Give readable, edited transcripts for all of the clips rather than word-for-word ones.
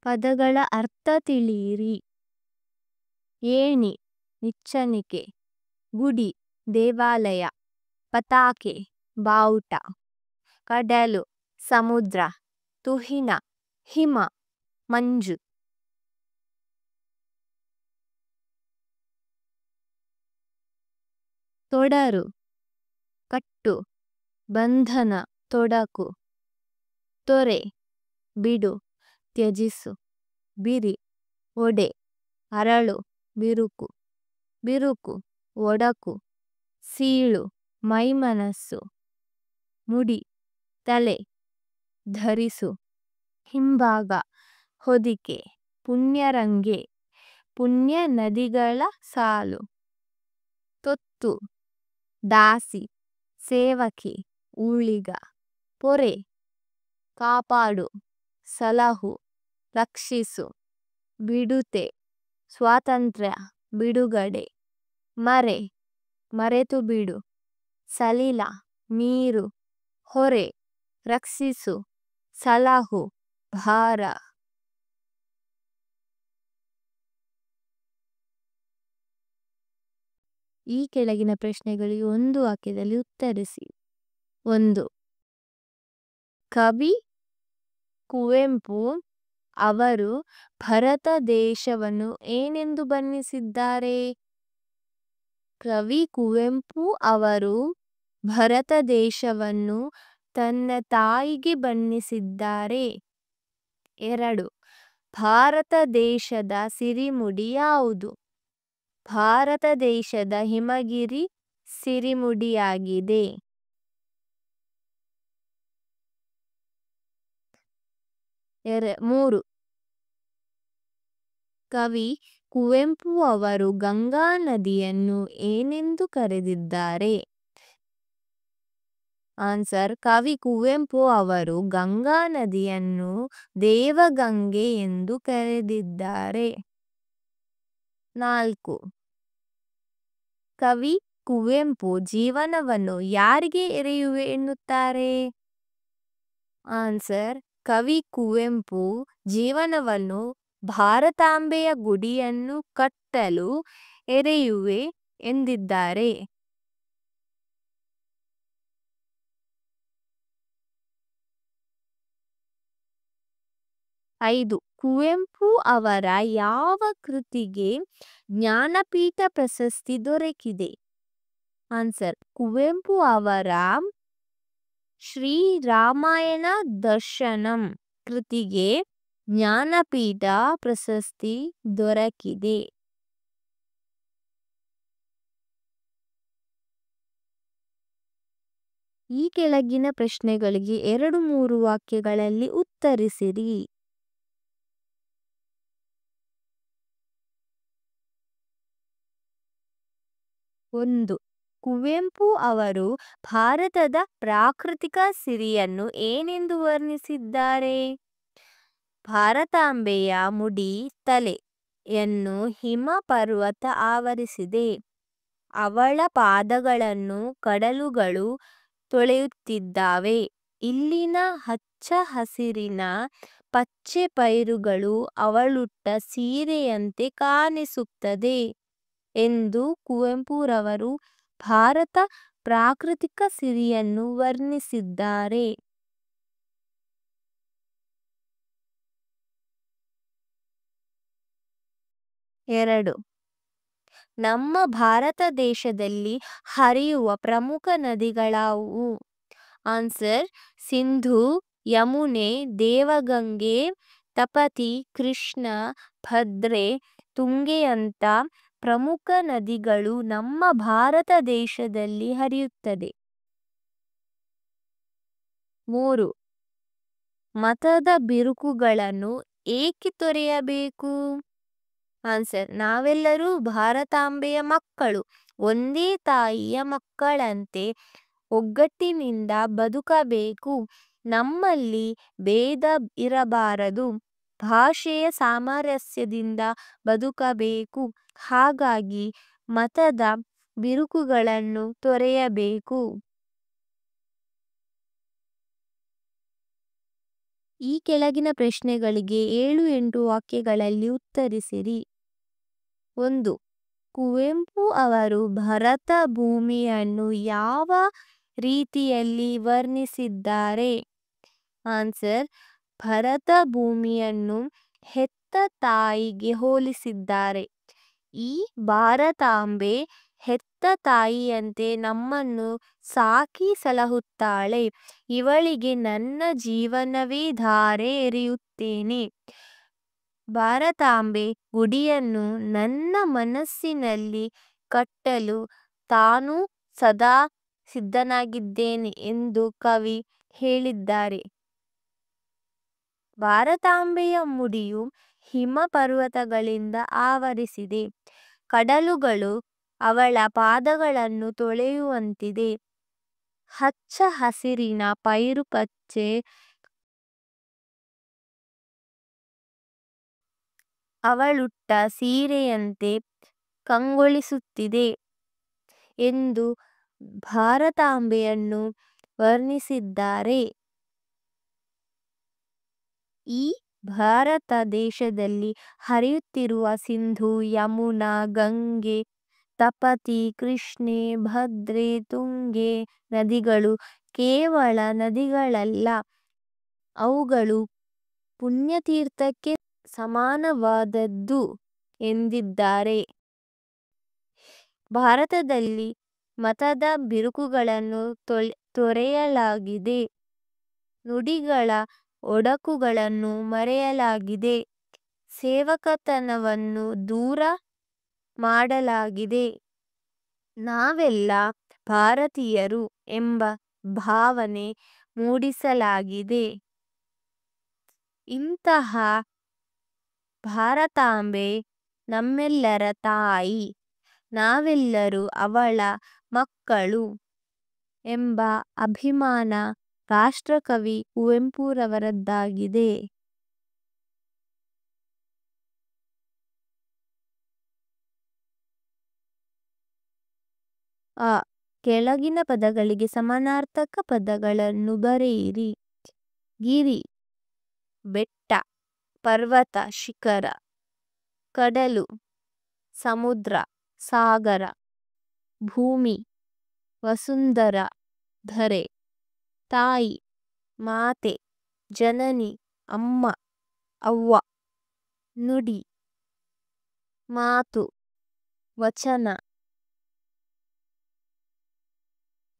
ಪದಗಳ ಅರ್ಥ ತಿಳಿಯಿರಿ. ಏಣಿ ನಿಚ್ಚಣಿಕೆ, ಗುಡಿ ದೇವಾಲಯ, ಪತಾಕೆ ಬಾವುಟ, ಕಡಲು ಸಮುದ್ರ, ತುಹಿನ ಹಿಮ ಮಂಜು. ತೊಡರು ಕಟ್ಟು, ಬಂಧನ ತೊಡಕು, ತೊರೆ ಬಿಡು ತ್ಯಜಿಸು, ಬಿರಿ ಒಡೆ ಅರಳು ಬಿರುಕು, ಬಿರುಕು ಒಡಕು, ಸೀಳು ಮೈಮನಸ್ಸು, ಮುಡಿ ತಲೆ ಧರಿಸು, ಹಿಂಭಾಗ ಹೊದಿಕೆ, ಪುಣ್ಯರಂಗೆ ಪುಣ್ಯ ನದಿಗಳ ಸಾಲು, ತೊತ್ತು ದಾಸಿ ಸೇವಕಿ ಊಳಿಗ, ಪೊರೆ ಕಾಪಾಡು ಸಲಹು ರಕ್ಷಿಸು, ಬಿಡುತೆ ಸ್ವಾತಂತ್ರ್ಯ ಬಿಡುಗಡೆ, ಮರೆ ಮರೆತು ಬಿಡು, ಸಲಿಲ ನೀರು, ಹೊರೆ ರಕ್ಷಿಸು, ಸಲಹು ಭಾರ. ಈ ಕೆಳಗಿನ ಪ್ರಶ್ನೆಗಳಿಗೆ ಒಂದು ವಾಕ್ಯದಲ್ಲಿ ಉತ್ತರಿಸಿ. 1. ಕವಿ ಕುವೆಂಪು ಅವರು ಭಾರತ ದೇಶವನ್ನು ಏನೆಂದು ಬಣ್ಣಿಸಿದ್ದಾರೆ? ಕವಿ ಕುವೆಂಪು ಅವರು ಭಾರತ ದೇಶವನ್ನು ತನ್ನ ತಾಯಿಗೆ ಬಣ್ಣಿಸಿದ್ದಾರೆ. 2. ಭಾರತ ದೇಶದ ಸಿರಿಮುಡಿ ಯಾವುದು? ಭಾರತ ದೇಶದ ಹಿಮಗಿರಿ ಸಿರಿಮುಡಿಯಾಗಿದೆ. 3. ಕವಿ ಕುವೆಂಪು ಅವರು ಗಂಗಾ ನದಿಯನ್ನು ಏನೆಂದು ಕರೆದಿದ್ದಾರೆ? ಆನ್ಸರ್: ಕವಿ ಕುವೆಂಪು ಅವರು ಗಂಗಾ ನದಿಯನ್ನು ದೇವಗಂಗೆ ಎಂದು ಕರೆದಿದ್ದಾರೆ. 4. ಕವಿ ಕುವೆಂಪು ಜೀವನವನ್ನು ಯಾರಿಗೆ ಎರೆಯುವೆ ಎನ್ನುತ್ತಾರೆ? ಆನ್ಸರ್: ಕವಿ ಕುವೆಂಪು ಜೀವನವನ್ನು ಭಾರತಾಂಬೆಯ ಗುಡಿಯನ್ನು ಕಟ್ಟಲು ಎರೆಯುವೆ ಎಂದಿದ್ದಾರೆ. 5. ಕುವೆಂಪು ಅವರ ಯಾವ ಕೃತಿಗೆ ಜ್ಞಾನಪೀಠ ಪ್ರಶಸ್ತಿ ದೊರಕಿದೆ? ಆನ್ಸರ್: ಕುವೆಂಪು ಅವರ ಶ್ರೀ ರಾಮಾಯಣ ದರ್ಶನಂ ಕೃತಿಗೆ ಜ್ಞಾನಪೀಠ ಪ್ರಶಸ್ತಿ ದೊರಕಿದೆ. ಈ ಕೆಳಗಿನ ಪ್ರಶ್ನೆಗಳಿಗೆ 2-3 ವಾಕ್ಯಗಳಲ್ಲಿ ಉತ್ತರಿಸಿರಿ. 1. ಕುವೆಂಪು ಅವರು ಭಾರತದ ಪ್ರಾಕೃತಿಕ ಸಿರಿಯನ್ನು ಏನೆಂದು ವರ್ಣಿಸಿದ್ದಾರೆ? ಭಾರತಾಂಬೆಯ ಮುಡಿ ತಲೆಯನ್ನು ಹಿಮ ಪರ್ವತ ಆವರಿಸಿದೆ. ಅವಳ ಪಾದಗಳನ್ನು ಕಡಲುಗಳು ತೊಳೆಯುತ್ತಿದ್ದಾವೆ. ಇಲ್ಲಿನ ಹಚ್ಚ ಹಸಿರಿನ ಪಚ್ಚೆ ಪೈರುಗಳು ಅವಳುಟ್ಟ ಸೀರೆಯಂತೆ ಕಾಣಿಸುತ್ತದೆ ಎಂದು ಕುವೆಂಪುರವರು ಭಾರತ ಪ್ರಾಕೃತಿಕ ಸಿರಿಯನ್ನು ವರ್ಣಿಸಿದ್ದಾರೆ. 2. ನಮ್ಮ ಭಾರತ ದೇಶದಲ್ಲಿ ಹರಿಯುವ ಪ್ರಮುಖ ನದಿಗಳಾವುವು? ಆನ್ಸರ್: ಸಿಂಧು, ಯಮುನೆ, ದೇವಗಂಗೆ, ತಪತಿ, ಕೃಷ್ಣ, ಭದ್ರೆ, ತುಂಗೆಯಂತ ಪ್ರಮುಖ ನದಿಗಳು ನಮ್ಮ ಭಾರತ ದೇಶದಲ್ಲಿ ಹರಿಯುತ್ತದೆ. 3. ಮತದ ಬಿರುಕುಗಳನ್ನು ಏಕೆ ತೊರೆಯಬೇಕು? ಆನ್ಸರ್: ನಾವೆಲ್ಲರೂ ಭಾರತಾಂಬೆಯ ಮಕ್ಕಳು. ಒಂದೇ ತಾಯಿಯ ಮಕ್ಕಳಂತೆ ಒಗ್ಗಟ್ಟಿನಿಂದ ಬದುಕಬೇಕು. ನಮ್ಮಲ್ಲಿ ಭೇದ ಇರಬಾರದು. ಭಾಷೆಯ ಸಾಮರಸ್ಯದಿಂದ ಬದುಕಬೇಕು. ಹಾಗಾಗಿ ಮತದ ಬಿರುಕುಗಳನ್ನು ತೊರೆಯಬೇಕು. ಈ ಕೆಳಗಿನ ಪ್ರಶ್ನೆಗಳಿಗೆ 7-8 ವಾಕ್ಯಗಳಲ್ಲಿ ಉತ್ತರಿಸಿರಿ. 1. ಕುವೆಂಪು ಅವರು ಭರತ ಭೂಮಿಯನ್ನು ಯಾವ ರೀತಿಯಲ್ಲಿ ವರ್ಣಿಸಿದ್ದಾರೆ? ಆನ್ಸರ್: ಭರತ ಭೂಮಿಯನ್ನು ಹೆತ್ತ ತಾಯಿಗೆ ಹೋಲಿಸಿದ್ದಾರೆ. ಈ ಭಾರತಾಂಬೆ ಹೆತ್ತ ತಾಯಿಯಂತೆ ನಮ್ಮನ್ನು ಸಾಕಿ ಸಲಹುತ್ತಾಳೆ. ಇವಳಿಗೆ ನನ್ನ ಜೀವನವೇ ಧಾರೆ ಎರೆಯುತ್ತೇನೆ. ಭಾರತಾಂಬೆ ಗುಡಿಯನ್ನು ನನ್ನ ಮನಸ್ಸಿನಲ್ಲಿ ಕಟ್ಟಲು ತಾನು ಸದಾ ಸಿದ್ಧನಾಗಿದ್ದೇನೆ ಎಂದು ಕವಿ ಹೇಳಿದ್ದಾರೆ. ಭಾರತಾಂಬೆಯ ಮುಡಿಯು ಹಿಮ ಪರ್ವತಗಳಿಂದ ಆವರಿಸಿದೆ. ಕಡಲುಗಳು ಅವಳ ಪಾದಗಳನ್ನು ತೊಳೆಯುವಂತಿದೆ. ಹಚ್ಚ ಹಸಿರಿನ ಪೈರು ಪಚ್ಚೆ ಅವಳುಟ್ಟ ಸೀರೆಯಂತೆ ಕಂಗೊಳಿಸುತ್ತಿದೆ ಎಂದು ಭಾರತಾಂಬೆಯನ್ನು ವರ್ಣಿಸಿದ್ದಾರೆ. ಈ ಭಾರತ ದೇಶದಲ್ಲಿ ಹರಿಯುತ್ತಿರುವ ಸಿಂಧು, ಯಮುನಾ, ಗಂಗೆ, ತಪತಿ, ಕೃಷ್ಣೆ, ಭದ್ರೆ, ತುಂಗೆ ನದಿಗಳು ಕೇವಲ ನದಿಗಳಲ್ಲ, ಅವುಗಳು ಪುಣ್ಯತೀರ್ಥಕ್ಕೆ ಸಮಾನವಾದದ್ದು ಎಂದಿದ್ದಾರೆ. ಭಾರತದಲ್ಲಿ ಮತದ ಬಿರುಕುಗಳನ್ನು ತೊರೆಯಲಾಗಿದೆ. ನುಡಿಗಳ ಒಡಕುಗಳನ್ನು ಮರೆಯಲಾಗಿದೆ. ಸೇವಕತನವನ್ನು ದೂರ ಮಾಡಲಾಗಿದೆ. ನಾವೆಲ್ಲ ಭಾರತೀಯರು ಎಂಬ ಭಾವನೆ ಮೂಡಿಸಲಾಗಿದೆ. ಇಂತಹ ಭಾರತಾಂಬೆ ನಮ್ಮೆಲ್ಲರ ತಾಯಿ, ನಾವೆಲ್ಲರೂ ಅವಳ ಮಕ್ಕಳು ಎಂಬ ಅಭಿಮಾನ ರಾಷ್ಟ್ರಕವಿ ಕುವೆಂಪುರವರದ್ದಾಗಿದೆ. ಆ ಕೆಳಗಿನ ಪದಗಳಿಗೆ ಸಮಾನಾರ್ಥಕ ಪದಗಳನ್ನು ಬರೆಯಿರಿ. ಗಿರಿ ಬೆಟ್ಟ, ಪರ್ವತ ಶಿಖರ. ಕಡಲು ಸಮುದ್ರ ಸಾಗರ. ಭೂಮಿ ವಸುಂಧರ ಧರೆ. ತಾಯಿ ಮಾತೆ, ಜನನಿ ಅಮ್ಮ ಅವ್ವ. ನುಡಿ ಮಾತು, ವಚನ.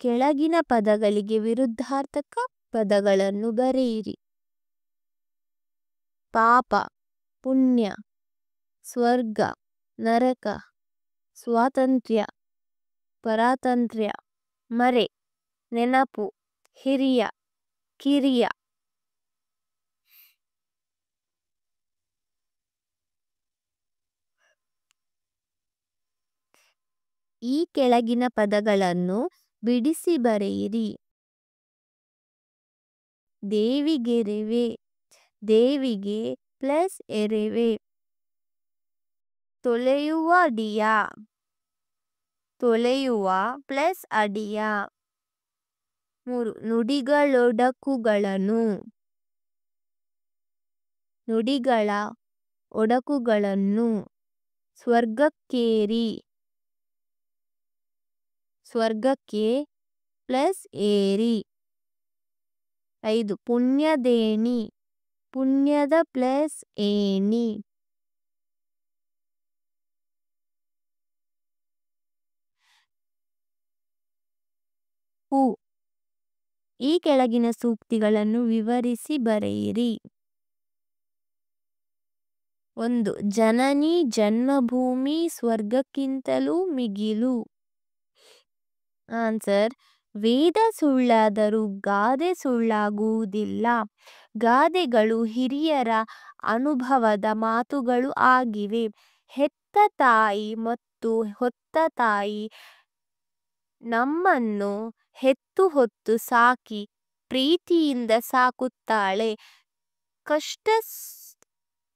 ಕೆಳಗಿನ ಪದಗಳಿಗೆ ವಿರುದ್ಧಾರ್ಥಕ ಪದಗಳನ್ನು ಬರೆಯಿರಿ. ಪಾಪ ಪುಣ್ಯ. ಸ್ವರ್ಗ ನರಕ. ಸ್ವಾತಂತ್ರ್ಯ ಪರಾತಂತ್ರ್ಯ. ಮರೆ ನೆನಪು. ಹಿರಿಯ ಕಿರಿಯ. ಈ ಕೆಳಗಿನ ಪದಗಳನ್ನು ಬಿಡಿಸಿ ಬರೆಯಿರಿ. ದೇವಿಗೆರೆವೆ. ದೇವಿಗೆ ಪ್ಲಸ್ ಎರೆವೆ. ತೊಳೆಯುವ ಅಡಿಯ. ತೊಳೆಯುವ ಪ್ಲಸ್ ಅಡಿಯ. 3. ನುಡಿಗಳೊಡಕುಗಳನ್ನು. ನುಡಿಗಳ ಒಡಕುಗಳನ್ನು. ಸ್ವರ್ಗಕ್ಕೇರಿ. ಸ್ವರ್ಗಕ್ಕೆ ಪ್ಲಸ್ ಏರಿ. 5. ಪುಣ್ಯದೇಣಿ. ಪುಣ್ಯದ ಪ್ಲಸ್ ಏಣಿ. ಹೂ. ಈ ಕೆಳಗಿನ ಸೂಕ್ತಿಗಳನ್ನು ವಿವರಿಸಿ ಬರೆಯಿರಿ. 1. ಜನನಿ ಜನ್ಮಭೂಮಿ ಸ್ವರ್ಗಕ್ಕಿಂತಲೂ ಮಿಗಿಲು. ಆನ್ಸರ್: ವೇದ ಸುಳ್ಳಾದರೂ ಗಾದೆ ಸುಳ್ಳಾಗುವುದಿಲ್ಲ. ಗಾದೆಗಳು ಹಿರಿಯರ ಅನುಭವದ ಮಾತುಗಳು ಆಗಿವೆ. ಹೆತ್ತ ತಾಯಿ ಮತ್ತು ಹೊತ್ತ ತಾಯಿ ನಮ್ಮನ್ನು ಹೆತ್ತು ಹೊತ್ತು ಸಾಕಿ ಪ್ರೀತಿಯಿಂದ ಸಾಕುತ್ತಾಳೆ. ಕಷ್ಟ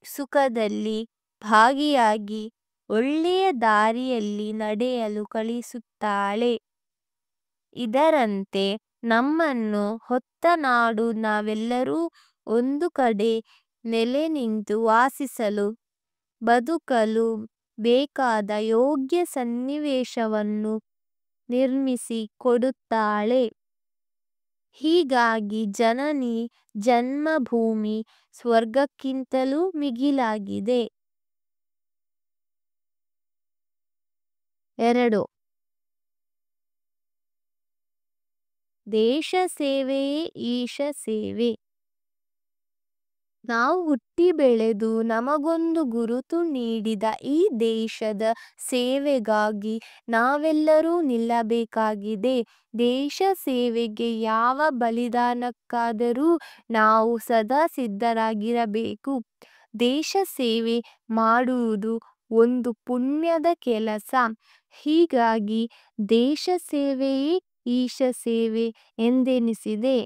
ಸುಖದಲ್ಲಿ ಭಾಗಿಯಾಗಿ ಒಳ್ಳೆಯ ದಾರಿಯಲ್ಲಿ ನಡೆಯಲು ಕಲಿಸುತ್ತಾಳೆ. ಇದರಂತೆ ನಮ್ಮನ್ನು ಹೊತ್ತ ನಾಡು ನಾವೆಲ್ಲರೂ ಒಂದು ಕಡೆ ನೆಲೆ ನಿಂತು ವಾಸಿಸಲು ಬದುಕಲು ಬೇಕಾದ ಯೋಗ್ಯ ಸನ್ನಿವೇಶವನ್ನು ನಿರ್ಮಿಸಿ ಕೊಡುತ್ತಾಳೆ. ಹೀಗಾಗಿ ಜನನಿ ಜನ್ಮಭೂಮಿ ಸ್ವರ್ಗಕ್ಕಿಂತಲೂ ಮಿಗಿಲಾಗಿದೆ. 2. ದೇಶ ಸೇವೆಯೇ ಈಶ ಸೇವೆ. ನಾವು ಹುಟ್ಟಿ ಬೆಳೆದು ನಮಗೊಂದು ಗುರುತು ನೀಡಿದ ಈ ದೇಶದ ಸೇವೆಗಾಗಿ ನಾವೆಲ್ಲರೂ ನಿಲ್ಲಬೇಕಾಗಿದೆ. ದೇಶ ಸೇವೆಗೆ ಯಾವ ಬಲಿದಾನಕ್ಕಾದರೂ ನಾವು ಸದಾ ಸಿದ್ಧರಾಗಿರಬೇಕು. ದೇಶ ಸೇವೆ ಮಾಡುವುದು ಒಂದು ಪುಣ್ಯದ ಕೆಲಸ. ಹೀಗಾಗಿ ದೇಶ ಸೇವೆಯೇ ಈಶ ಸೇವೆ ಎಂದೆನಿಸಿದೆ.